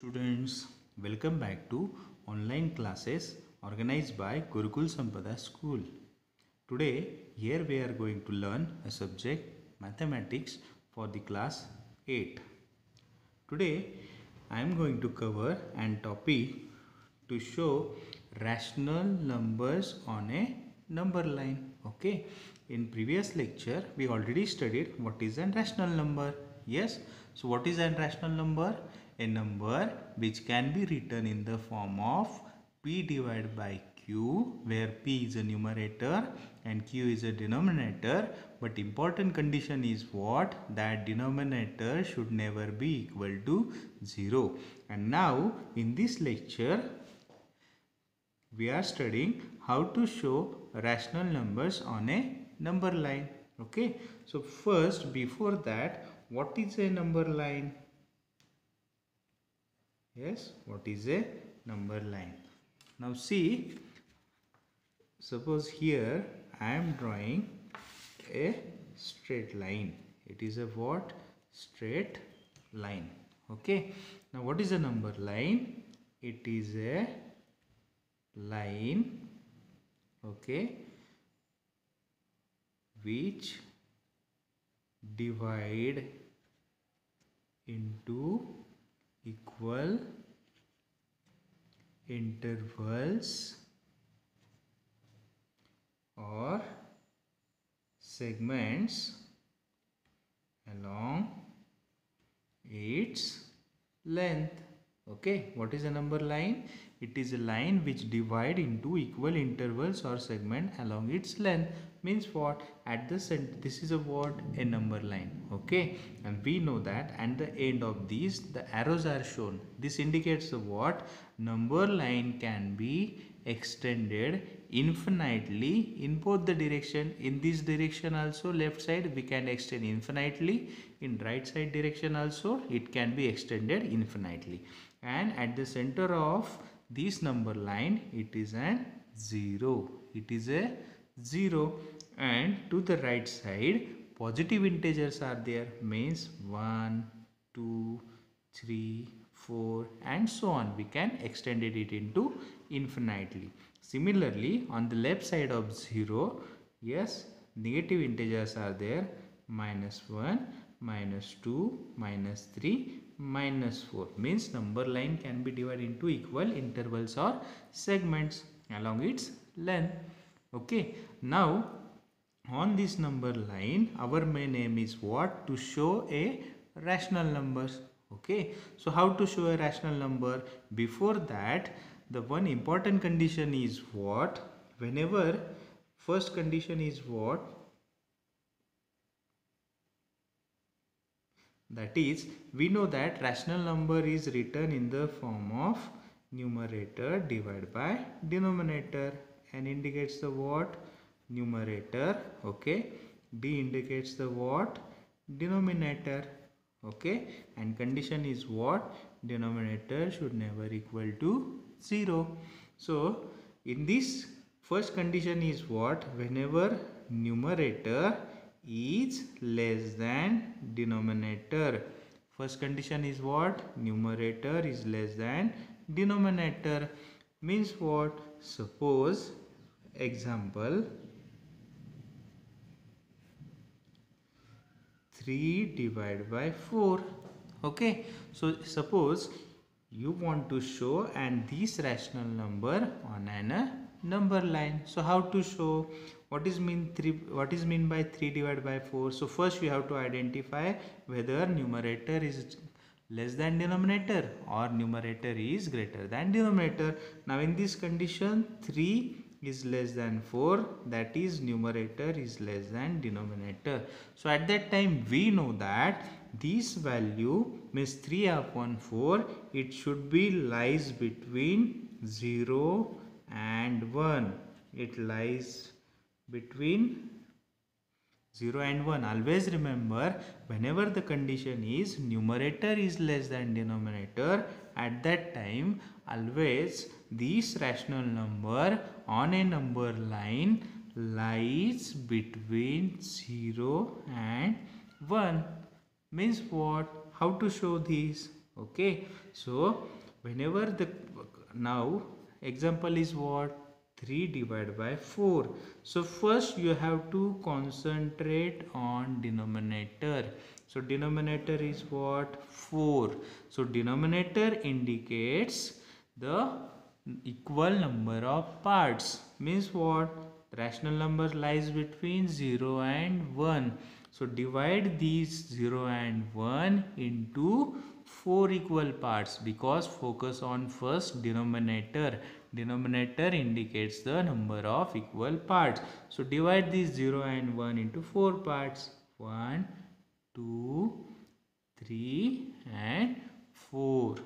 Students, welcome back to online classes organized by Gurukul Sampada School. Today, here we are going to learn a subject mathematics for the class 8. Today, I am going to cover an topic to show rational numbers on a number line. Okay, in previous lecture, we already studied what is a rational number. Yes, so what is a rational number? A number which can be written in the form of p divided by q, where p is a numerator and q is a denominator, but important condition is what? That denominator should never be equal to 0. And now in this lecture we are studying how to show rational numbers on a number line. Okay, so first, before that, what is a number line? Yes, what is a number line? Now see, suppose here I am drawing a straight line. It is a what? Straight line. Okay, now what is a number line? It is a line, okay, which divide into equal intervals or segments along its length. Okay, what is a number line? It is a line which divide into equal intervals or segment along its length. Means what? At the center, this is a what? A number line. Okay, and we know that at the end of these the arrows are shown. This indicates the what? Number line can be extended infinitely in both the direction. In this direction also, left side, we can extend infinitely. In right side direction also, it can be extended infinitely. And at the center of this number line, it is an 0. It is a 0. And to the right side, positive integers are there. Means 1, 2, 3, 4 and so on. We can extend it into infinitely. Similarly, on the left side of 0, yes, negative integers are there. -1, -2, -3, -4. Means number line can be divided into equal intervals or segments along its length. Okay, now on this number line, our main aim is what? To show a rational numbers. Okay, so how to show a rational number? Before that, the one important condition is what? Whenever first condition is what? That is, we know that rational number is written in the form of numerator divided by denominator. N indicates the what? Numerator. Okay, D indicates the what? Denominator. Okay, and condition is what? Denominator should never equal to 0. So in this first condition is what? Whenever numerator is less than denominator. First condition is what? Numerator is less than denominator. Means what? Suppose, example, 3 divided by 4. Okay, so suppose you want to show and this rational number on a number line. So how to show? What is mean by 3 divided by 4? So first we have to identify whether numerator is less than denominator or numerator is greater than denominator. Now in this condition, 3 is less than 4, that is numerator is less than denominator. So at that time we know that this value means 3 upon 4, it should be lies between 0 and 1. It lies between 0 and 1. Always remember, whenever the condition is numerator is less than denominator, at that time always this rational number on a number line lies between 0 and 1. Means what? How to show this? Okay, so whenever the now example is what 3 divided by 4. So first you have to concentrate on denominator. So denominator is what 4. So denominator indicates the equal number of parts, means what rational number lies between 0 and 1. So divide these 0 and 1 into 4 equal parts, because focus on first denominator. Denominator indicates the number of equal parts. So divide these 0 and 1 into 4 parts. 1, 2, 3 and 4.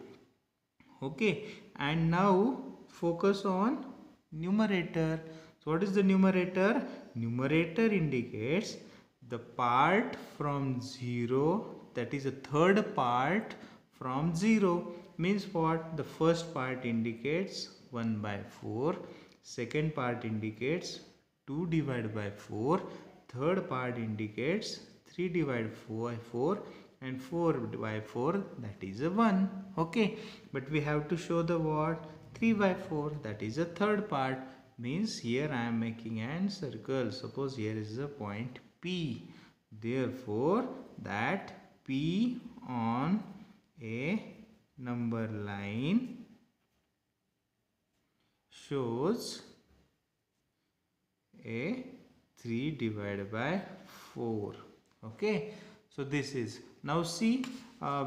Okay, and now focus on numerator. So what is the numerator? Numerator indicates the part from 0, that is a third part from 0. Means what? The first part indicates 1 by 4, second part indicates 2 divided by 4, third part indicates 3 divided by 4, and 4 by 4, that is a 1. Okay, but we have to show the what? 3 by 4, that is a third part. Means here I am making an circle. Suppose here is a point P. Therefore that P on a number line shows a 3 divided by 4. Okay, so this is, now see,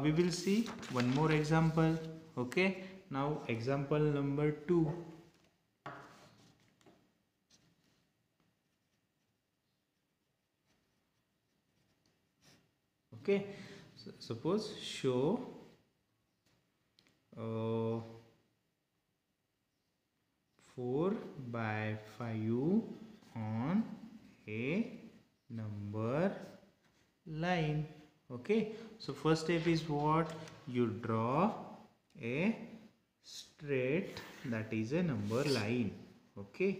we will see one more example. Okay, now example number 2. Okay, so suppose show 4 by 5 on a number line. Okay, so first step is what? You draw a straight, that is a number line. Okay,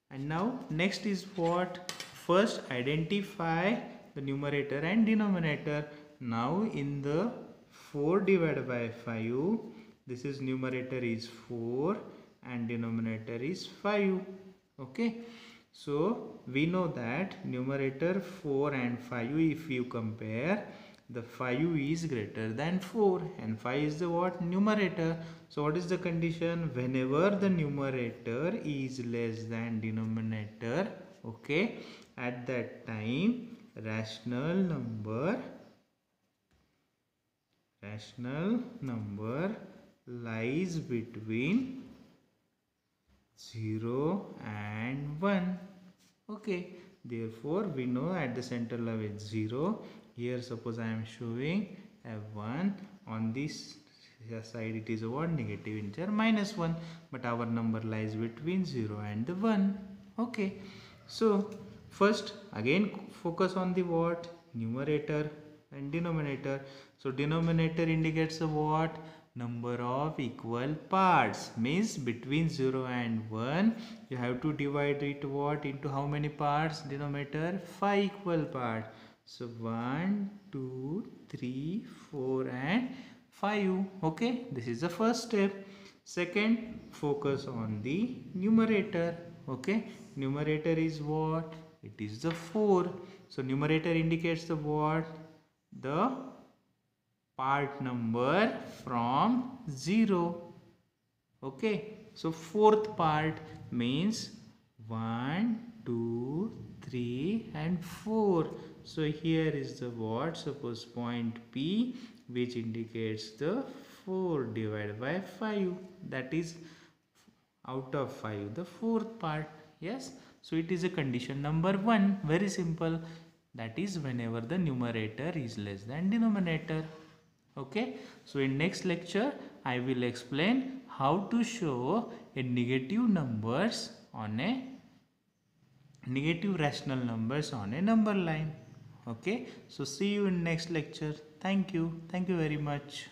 and now next is what? First identify the numerator and denominator. Now in the 4 divided by 5, this is numerator is 4 and denominator is 5. Okay, so we know that numerator 4 and 5, if you compare, the 5 is greater than 4 and 5 is the what? Numerator. So what is the condition? Whenever the numerator is less than denominator, okay, at that time rational number lies between 0 and 1. Okay, therefore we know at the center level it's 0. Here suppose I am showing a 1, on this side it is a what? Negative integer -1, but our number lies between 0 and the 1. Okay, so first again focus on the what? Numerator and denominator. So denominator indicates the what? Number of equal parts, means between 0 and 1 you have to divide it what? Into how many parts? Denominator 5 equal parts. So 1, 2, 3, 4 and 5. Okay, this is the first step. Second, focus on the numerator. Okay, numerator is what? It is the 4. So numerator indicates the what? The part number from 0. Okay, so fourth part means 1, 2, 3 and 4. So here is the what? Suppose point P, which indicates the 4 divided by 5, that is out of 5 the fourth part. Yes, so it is a condition number 1. Very simple. That is whenever the numerator is less than denominator. Okay, so in next lecture I will explain how to show a negative rational numbers on a number line. Okay, so see you in next lecture. Thank you very much.